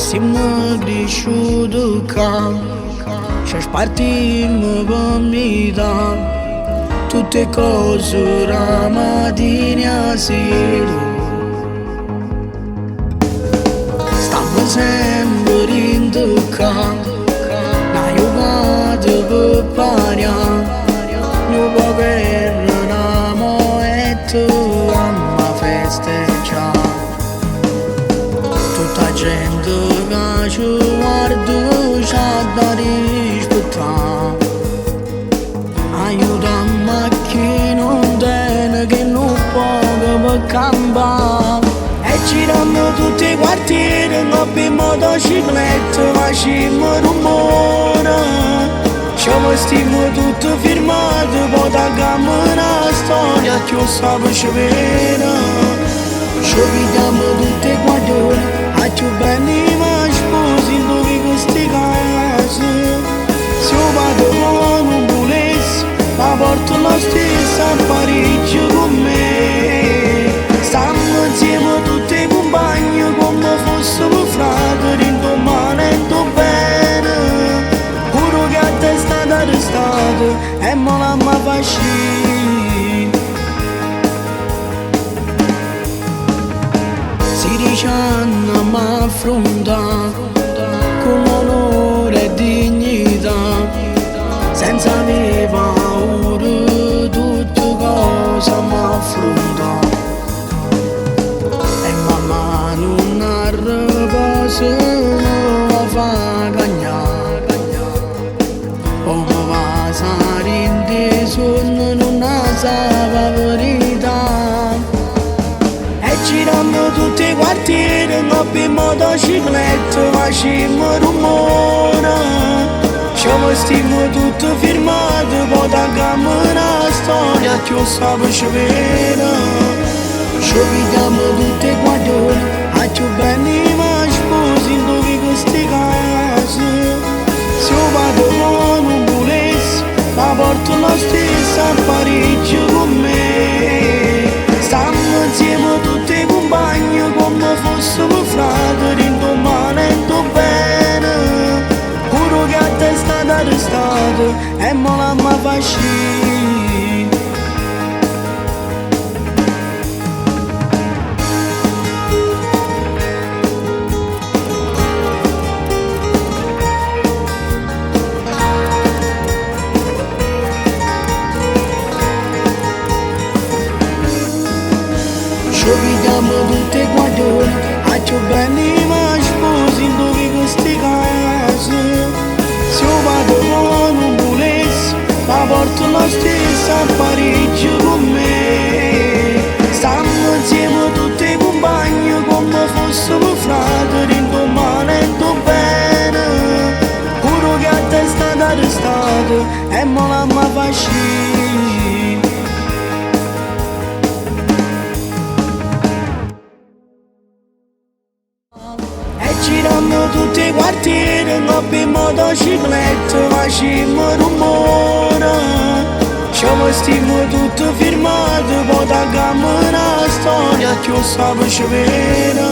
Stiamo cresciuti qua, ci spartiamo per metà. Tutte cose la mattina a sera. Stiamo sempre in tocca, da io vado per pariare. Non può avere una moetta a una festeggiare. Tutta gente che ci guarda c'ha da rispettare. Aiutammi a chi non tiene, che non può per campare. E giriamo tutti i quartieri, con in motocicletta, facciamo rumore. Ci vestiamo tutti firmati, poi tagliamo una storia che stava scevena. Ci vediamo tutti quattro, a più belli ma sposi in dove questi casi. Se io vado con un volessi, ma porto la stessa a Parigi con me. Stiamo insieme tutti i compagni, come fossimo fratelli, domani e bene. Pure che a te è stato arrestato e me l'ha fascinato. Si dice andiamo a affrontare con onore e dignità, senza avere paura, tutte cose mi affronta. E mamma non ha riposo, non fa cagnare. Come va a stare in te sonno, non sa la verità. E giriamo tutti i quartieri, con in motocicletta, facciamo rumore. Ci vestiamo tutti firmati, poi tagliamo una storia che stava scevena. Ci vediamo tutti quattro, a più belli ma sposi in dove questi casi. Se io vado con un volessi, ma porto la stessa a Parigi con me. Stiamo insieme tutti i compagni, come fossimo fratelli, domani e bene. Pure che a te è stato arrestato e me l'ha fascinato. Ci vediamo tutti quattro, a più belli ma sposi in dove questi casi. Se io vado con un volessi, ma porto la stessa a Parigi con me. Stiamo insieme tutti i compagni, come fossimo fratelli, domani e bene. Pure che a te è stato arrestato e me l'ha fascinato. Giriamo tutti i quartieri, con in motocicletta, facciamo rumore. Ci vestiamo tutti firmati, poi tagliamo una storia che stava scevena.